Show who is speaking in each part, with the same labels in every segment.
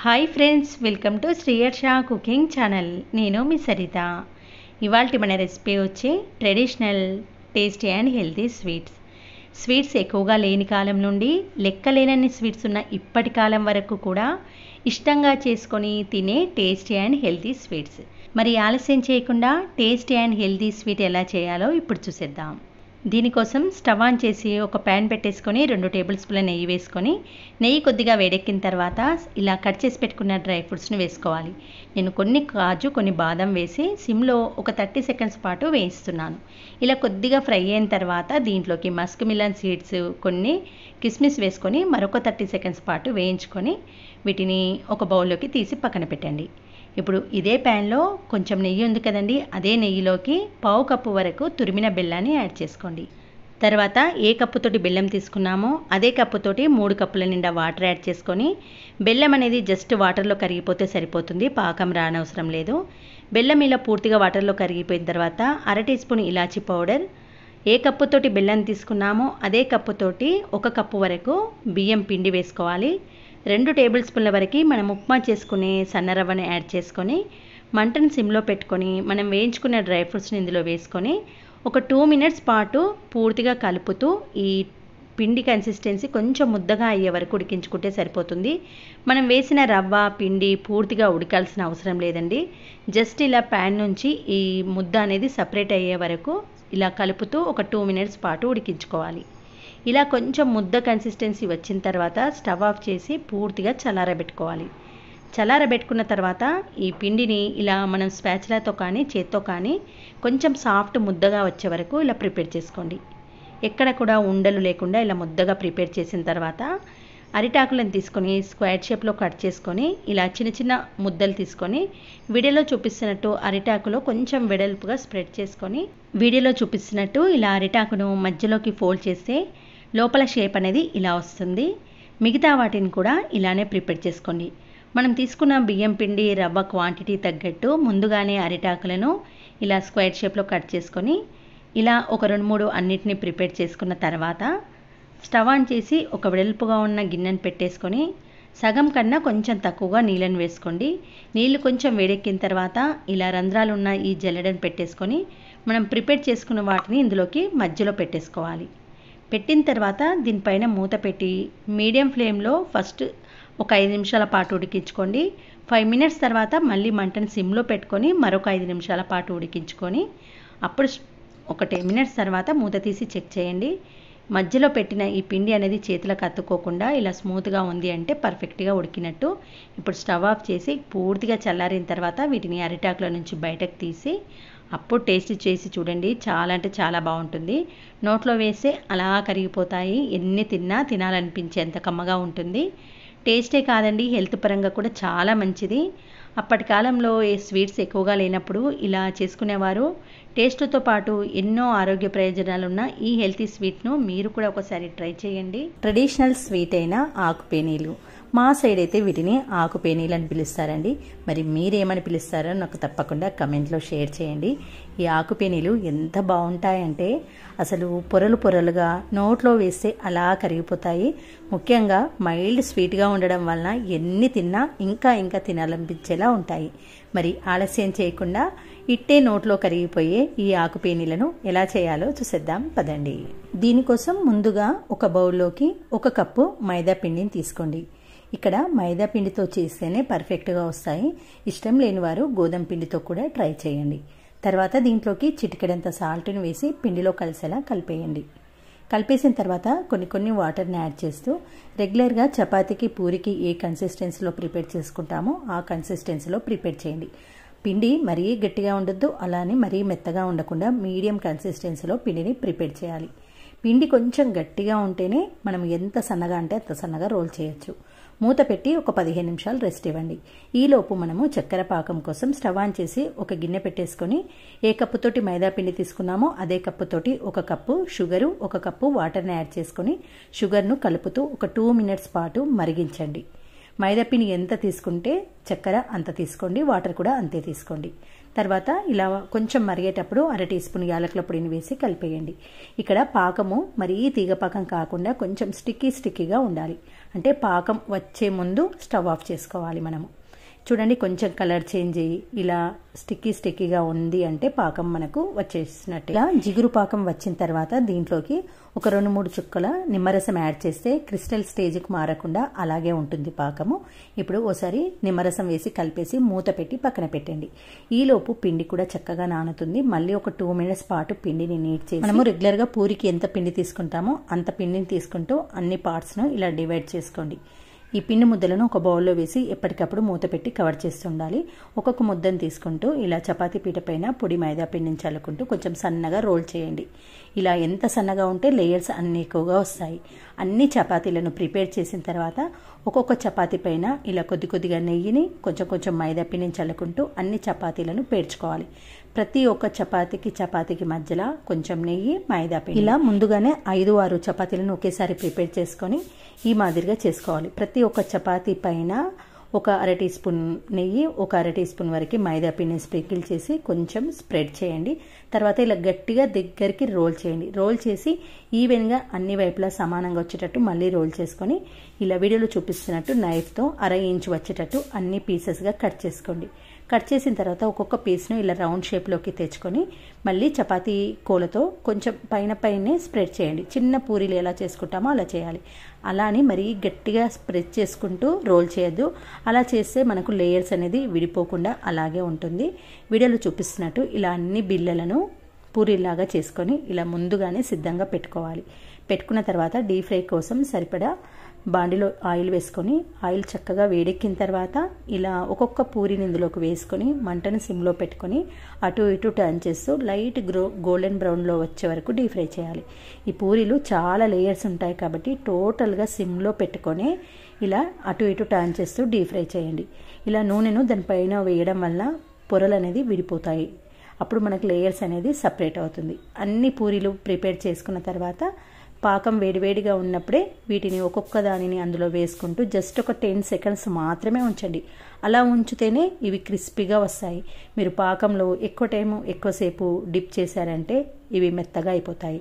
Speaker 1: Hi friends, welcome to Sriyarsha cooking channel. నేను మీ సరిత. ఇవాల్టి మన రెసిపీ వచ్చి traditional tasty and healthy sweets ఎక్కువగా లేని కాలం నుండి లెక్కలేనన్ని స్వీట్స్ ఉన్న ఇప్పటి కాలం వరకు కూడా ఇష్టంగా చేసుకొని తినే టేస్టీ అండ్ హెల్తీ స్వీట్స్. మరి ఆలస్యం చేయకుండా టేస్టీ అండ్ హెల్తీ స్వీట్ ఎలా చేయాలో ఇప్పుడు చూసేద్దాం. దీనికోసం స్టవ్ ఆన్ చేసి ఒక ప్యాన్ పెట్టేసుకొని 2 టేబుల్ స్పూన్ల నెయ్యి వేసుకొని, నెయ్యి కొద్దిగా వేడెక్కిన తర్వాత ఇలా కట్ చేసి పెట్టుకున్న డ్రై ఫ్రూట్స్ని వేసుకోవాలి. నేను కొన్ని కాజు, కొన్ని బాదం వేసి సిమ్లో ఒక 30 సెకండ్స్ పాటు వేయిస్తున్నాను. ఇలా కొద్దిగా ఫ్రై అయిన తర్వాత దీంట్లోకి మస్క్ మిలన్ సీడ్స్, కొన్ని కిస్మిస్ వేసుకొని మరొక 30 సెకండ్స్ పాటు వేయించుకొని వీటిని ఒక బౌల్లోకి తీసి పక్కన పెట్టండి. ఇప్పుడు ఇదే ప్యాన్లో కొంచెం నెయ్యి ఉంది కదండి, అదే నెయ్యిలోకి పావు కప్పు వరకు తురిమిన బెల్లాన్ని యాడ్ చేసుకోండి. తర్వాత ఏ కప్పుతోటి బెల్లం తీసుకున్నామో అదే కప్పుతోటి 3 కప్పుల నిండా వాటర్ యాడ్ చేసుకొని, బెల్లం అనేది జస్ట్ వాటర్లో కరిగిపోతే సరిపోతుంది, పాకం రానవసరం లేదు. బెల్లం ఇలా పూర్తిగా వాటర్లో కరిగిపోయిన తర్వాత 1/2 టీ స్పూన్ ఇలాచీ పౌడర్, ఏ కప్పుతోటి బెల్లం తీసుకున్నామో అదే కప్పుతోటి 1 కప్పు వరకు బియ్యం పిండి వేసుకోవాలి. 2 టేబుల్ స్పూన్ల వరకు మనం ఉప్మా చేసుకునే సన్న రవ్వని యాడ్ చేసుకొని, మంటను సిమ్లో పెట్టుకొని మనం వేయించుకున్న డ్రై ఫ్రూట్స్ని ఇందులో వేసుకొని ఒక 2 మినిట్స్ పాటు పూర్తిగా కలుపుతూ ఈ పిండి కన్సిస్టెన్సీ కొంచెం ముద్దగా అయ్యే వరకు ఉడికించుకుంటే సరిపోతుంది. మనం వేసిన రవ్వ పిండి పూర్తిగా ఉడకాల్సిన అవసరం లేదండి. జస్ట్ ఇలా ప్యాన్ నుంచి ఈ ముద్ద అనేది సపరేట్ అయ్యే వరకు ఇలా కలుపుతూ ఒక 2 మినిట్స్ పాటు ఉడికించుకోవాలి. ఇలా కొంచెం ముద్ద కన్సిస్టెన్సీ వచ్చిన తర్వాత స్టవ్ ఆఫ్ చేసి పూర్తిగా చల్లారబెట్టుకోవాలి. చల్లారబెట్టుకున్న తర్వాత ఈ పిండిని ఇలా మనం స్పాచులాతో కానీ చేత్తో కానీ కొంచెం సాఫ్ట్ ముద్దగా వచ్చే వరకు ఇలా ప్రిపేర్ చేసుకోండి. ఎక్కడ కూడా ఉండలు లేకుండా ఇలా ముద్దగా ప్రిపేర్ చేసిన తర్వాత అరిటాకులను తీసుకొని స్క్వేర్ షేప్లో కట్ చేసుకొని ఇలా చిన్న చిన్న ముద్దలు తీసుకొని వీడియోలో చూపిస్తున్నట్టు అరిటాకులో కొంచెం వెడల్పుగా స్ప్రెడ్ చేసుకొని, వీడియోలో చూపిస్తున్నట్టు ఇలా అరిటాకును మధ్యలోకి ఫోల్డ్ చేస్తే లోపల షేప్ అనేది ఇలా వస్తుంది. మిగతా వాటిని కూడా ఇలానే ప్రిపేర్ చేసుకోండి. మనం తీసుకున్న బియ్యం పిండి రవ్వ క్వాంటిటీ తగ్గట్టు ముందుగానే అరిటాకులను ఇలా స్క్వేర్ షేప్లో కట్ చేసుకొని ఇలా ఒక 2-3 అన్నిటిని ప్రిపేర్ చేసుకున్న తర్వాత స్టవ్ ఆన్ చేసి ఒక వెడల్పుగా ఉన్న గిన్నెను పెట్టేసుకొని సగం కన్నా కొంచెం తక్కువగా నీళ్ళని వేసుకోండి. నీళ్ళు కొంచెం వేడెక్కిన తర్వాత ఇలా రంధ్రాలు ఉన్న ఈ జల్లెడను పెట్టేసుకొని మనం ప్రిపేర్ చేసుకున్న వాటిని ఇందులోకి మధ్యలో పెట్టేసుకోవాలి. పెట్టిన తర్వాత దీనిపైన మూత పెట్టి మీడియం ఫ్లేమ్లో ఫస్ట్ ఒక 5 నిమిషాల పాటు ఉడికించుకోండి. 5 మినిట్స్ తర్వాత మళ్ళీ మంటను సిమ్లో పెట్టుకొని మరొక 5 నిమిషాల పాటు ఉడికించుకొని అప్పుడు ఒక 10 మినిట్స్ తర్వాత మూత తీసి చెక్ చేయండి. మధ్యలో పెట్టిన ఈ పిండి అనేది చేతులకు అతుక్కోకుండా ఇలా స్మూత్గా ఉంది అంటే పర్ఫెక్ట్గా ఉడికినట్టు. ఇప్పుడు స్టవ్ ఆఫ్ చేసి పూర్తిగా చల్లారిన తర్వాత వీటిని అరిటాకుల నుంచి బయటకు తీసి అప్పుడు టేస్ట్ చేసి చూడండి. చాలా అంటే చాలా బాగుంటుంది. నోట్లో వేస్తే అలా కరిగిపోతాయి. ఎన్ని తిన్నా తినాలనిపించేంత కమ్మగా ఉంటుంది. టేస్టే కాదండి, హెల్త్ పరంగా కూడా చాలా మంచిది. అప్పటి కాలంలో ఈ స్వీట్స్ ఎక్కువగా లేనప్పుడు ఇలా చేసుకునేవారు. టేస్ట్తో పాటు ఎన్నో ఆరోగ్య ప్రయోజనాలున్న ఈ హెల్తీ స్వీట్ను మీరు కూడా ఒకసారి ట్రై చేయండి. ట్రెడిషనల్ స్వీట్ అయిన ఆకుపేనీలు, మా సైడ్ అయితే వీటిని ఆకుపేనీలు అని పిలుస్తారండి. మరి మీరేమని పిలుస్తారో నాకు తప్పకుండా కమెంట్లో షేర్ చేయండి. ఈ ఆకుపేనీలు ఎంత బాగుంటాయంటే అసలు పొరలు పొరలుగా నోట్లో వేస్తే అలా కరిగిపోతాయి. ముఖ్యంగా మైల్డ్ స్వీట్గా ఉండడం వలన ఎన్ని తిన్నా ఇంకా ఇంకా తినాలనిపించేలా ఉంటాయి. మరి ఆలస్యం చేయకుండా ఇట్టే నోట్లో కరిగిపోయే ఈ ఆకుపేనీలను ఎలా చేయాలో చూసేద్దాం పదండి. దీనికోసం ముందుగా ఒక బౌల్లోకి 1 కప్పు మైదా పిండిని తీసుకోండి. ఇక్కడ మైదా పిండితో చేస్తేనే పర్ఫెక్ట్గా వస్తాయి. ఇష్టం లేని వారు గోధుమ పిండితో కూడా ట్రై చేయండి. తర్వాత దీంట్లోకి చిటికెడంత సాల్ట్ని వేసి పిండిలో కలిసేలా కలిపేయండి. కలిపేసిన తర్వాత కొన్ని వాటర్ని యాడ్ చేస్తూ రెగ్యులర్గా చపాతీకి పూరికి ఏ కన్సిస్టెన్సీలో ప్రిపేర్ చేసుకుంటామో ఆ కన్సిస్టెన్సీలో ప్రిపేర్ చేయండి. పిండి మరీ గట్టిగా ఉండొద్దు, అలానే మరీ మెత్తగా ఉండకుండా మీడియం కన్సిస్టెన్సీలో పిండిని ప్రిపేర్ చేయాలి. పిండి కొంచెం గట్టిగా ఉంటేనే మనం ఎంత సన్నగా అంటే అంత సన్నగా రోల్ చేయొచ్చు. మూత పెట్టి ఒక 15 నిమిషాలు రెస్ట్ ఇవ్వండి. ఈలోపు మనము చక్కెర పాకం కోసం స్టవ్ ఆన్ చేసి ఒక గిన్నె పెట్టేసుకొని ఏ కప్పుతోటి మైదా పిండి తీసుకున్నామో అదే కప్పుతోటి 1 కప్పు షుగరు, 1 కప్పు వాటర్ని యాడ్ చేసుకొని షుగర్ను కలుపుతూ ఒక 2 మినిట్స్ పాటు మరిగించండి. మైదాపిండి ఎంత తీసుకుంటే చక్కెర అంత తీసుకోండి, వాటర్ కూడా అంతే తీసుకోండి. తర్వాత ఇలా కొంచెం మరిగేటప్పుడు 1/2 టీ స్పూన్ యాలకుల పొడిని వేసి కలిపేయండి. ఇక్కడ పాకము మరీ తీగ పాకం కాకుండా కొంచెం స్టిక్కీగా ఉండాలి. అంటే పాకం వచ్చే ముందు స్టవ్ ఆఫ్ చేసుకోవాలి మనము. చూడండి, కొంచెం కలర్ చేంజ్ అయ్యి ఇలా స్టిక్కీగా ఉంది అంటే పాకం మనకు వచ్చేసినట్టు. ఇలా జిగురు పాకం వచ్చిన తర్వాత దీంట్లోకి ఒక 2-3 చుక్కల నిమ్మరసం యాడ్ చేస్తే క్రిస్టల్ స్టేజ్కి మారకుండా అలాగే ఉంటుంది పాకము. ఇప్పుడు ఓసారి నిమ్మరసం వేసి కలిపేసి మూత పెట్టి పక్కన పెట్టండి. ఈలోపు పిండి కూడా చక్కగా నానుతుంది. మళ్ళీ ఒక 2 మినిట్స్ పాటు పిండిని నీట్ చేసి, మనము రెగ్యులర్గా పూరికి ఎంత పిండి తీసుకుంటామో అంత పిండిని తీసుకుంటూ అన్ని పార్ట్స్ను ఇలా డివైడ్ చేసుకోండి. ఈ పిండి ముద్దలను ఒక బౌల్లో వేసి ఎప్పటికప్పుడు మూత పెట్టి కవర్ చేస్తుండాలి. ఒక్కొక్క ముద్దను తీసుకుంటూ ఇలా చపాతీ పీట పైన పొడి మైదా పిండిని చల్లుకుంటూ కొంచెం సన్నగా రోల్ చేయండి. ఇలా ఎంత సన్నగా ఉంటే లేయర్స్ అన్ని ఎక్కువగా వస్తాయి. అన్ని చపాతీలను ప్రిపేర్ చేసిన తర్వాత ఒక్కొక్క చపాతీ పైన ఇలా కొద్దిగా నెయ్యిని కొంచెం మైదా పిండిని చల్లుకుంటూ అన్ని చపాతీలను పేర్చుకోవాలి. ప్రతి ఒక్క చపాతీకి మధ్యలో కొంచెం నెయ్యి, మైదా పిండి. ఇలా ముందుగానే 5-6 చపాతీలను ఒకేసారి ప్రిపేర్ చేసుకొని ఈ మాదిరిగా చేసుకోవాలి. ప్రతి ఒక్క చపాతీ పైన ఒక 1/2 టీ స్పూన్ నెయ్యి, ఒక 1/2 టీ స్పూన్ వరకు మైదా పిండిని స్ప్రింకిల్ చేసి కొంచెం స్ప్రెడ్ చేయండి. తర్వాత ఇలా గట్టిగా దగ్గరికి రోల్ చేయండి. రోల్ చేసి ఈవెన్గా అన్ని వైపులా సమానంగా వచ్చేటట్టు మళ్ళీ రోల్ చేసుకొని ఇలా వీడియోలో చూపిస్తున్నట్టు నైఫ్తో 1/2 ఇంచ్ వచ్చేటట్టు అన్ని పీసెస్గా కట్ చేసుకోండి. కట్ చేసిన తర్వాత ఒక్కొక్క పీస్ను ఇలా రౌండ్ షేప్లోకి తెచ్చుకొని మళ్ళీ చపాతీ కోలతో కొంచెం పైనే స్ప్రెడ్ చేయండి. చిన్న పూరీలు ఎలా చేసుకుంటామో అలా చేయాలి. అలా అని మరీ గట్టిగా స్ప్రెడ్ చేసుకుంటూ రోల్ చేయొద్దు. అలా చేస్తే మనకు లేయర్స్ అనేది విడిపోకుండా అలాగే ఉంటుంది. వీడియోలో చూపిస్తున్నట్టు ఇలా అన్ని బిళ్ళలను పూరీలాగా చేసుకొని ఇలా ముందుగానే సిద్ధంగా పెట్టుకోవాలి. పెట్టుకున్న తర్వాత డీప్ ఫ్రై కోసం సరిపడా బాండిలో ఆయిల్ వేసుకొని ఆయిల్ చక్కగా వేడెక్కిన తర్వాత ఇలా ఒక్కొక్క పూరిని ఇందులోకి వేసుకొని మంటను సిమ్లో పెట్టుకొని అటు ఇటు టర్న్ చేస్తూ లైట్ గోల్డెన్ బ్రౌన్లో వచ్చే వరకు డీప్ ఫ్రై చేయాలి. ఈ పూరీలు చాలా లేయర్స్ ఉంటాయి కాబట్టి టోటల్గా సిమ్లో పెట్టుకొని ఇలా అటు ఇటు టర్న్ చేస్తూ డీప్ ఫ్రై చేయండి. ఇలా నూనెను దానిపైన వేయడం వల్ల పొరలు అనేది విడిపోతాయి. అప్పుడు మనకు లేయర్స్ అనేది సపరేట్ అవుతుంది. అన్ని పూరీలు ప్రిపేర్ చేసుకున్న తర్వాత పాకం వేడివేడిగా ఉన్నప్పుడే వీటిని ఒక్కొక్క దానిని అందులో వేసుకుంటూ జస్ట్ ఒక 10 సెకండ్స్ మాత్రమే ఉంచండి. అలా ఉంచితేనే ఇవి క్రిస్పీగా వస్తాయి. మీరు పాకంలో ఎక్కువసేపు డిప్ చేశారంటే ఇవి మెత్తగా అయిపోతాయి.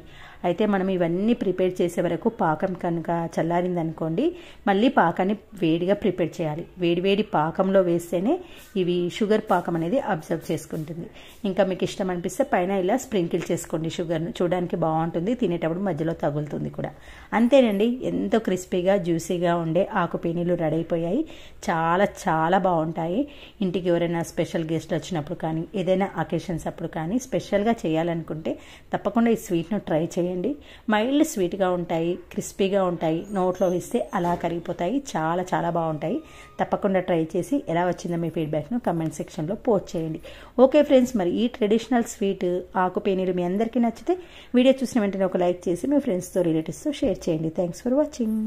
Speaker 1: అయితే మనం ఇవన్నీ ప్రిపేర్ చేసే వరకు పాకం కనుక చల్లారిందనుకోండి, మళ్ళీ పాకాన్ని వేడిగా ప్రిపేర్ చేయాలి. వేడి పాకంలో వేస్తేనే ఇవి షుగర్ పాకం అనేది అబ్జర్వ్ చేసుకుంటుంది. ఇంకా మీకు ఇష్టం అనిపిస్తే పైన ఇలా స్ప్రింకిల్ చేసుకోండి షుగర్ను. చూడడానికి బాగుంటుంది, తినేటప్పుడు మధ్యలో తగులుతుంది కూడా. అంతేనండి, ఎంతో క్రిస్పీగా జ్యూసీగా ఉండే ఆకు పేనీలు రెడీ అయిపోయాయి. చాలా బాగుంటాయి. ఇంటికి ఎవరైనా స్పెషల్ గెస్ట్ వచ్చినప్పుడు కానీ ఏదైనా అకేషన్స్ అప్పుడు కానీ స్పెషల్గా చేయాలనుకుంటే తప్పకుండా ఈ స్వీట్ను ట్రై చేయండి. మైల్డ్ స్వీట్గా ఉంటాయి, క్రిస్పీగా ఉంటాయి, నోట్లో వేస్తే అలా కరిగిపోతాయి. చాలా బాగుంటాయి. తప్పకుండా ట్రై చేసి ఎలా వచ్చిందో మీ ఫీడ్బ్యాక్ను కమెంట్ సెక్షన్లో పోస్ట్ చేయండి. ఓకే ఫ్రెండ్స్, మరి ఈ ట్రెడిషనల్ స్వీట్ ఆకు పేనీలు మీ అందరికీ నచ్చితే వీడియో చూసిన వెంటనే ఒక లైక్ చేసి మీ ఫ్రెండ్స్తో రిలేటివ్స్తో షేర్ చేయండి. Thanks for watching.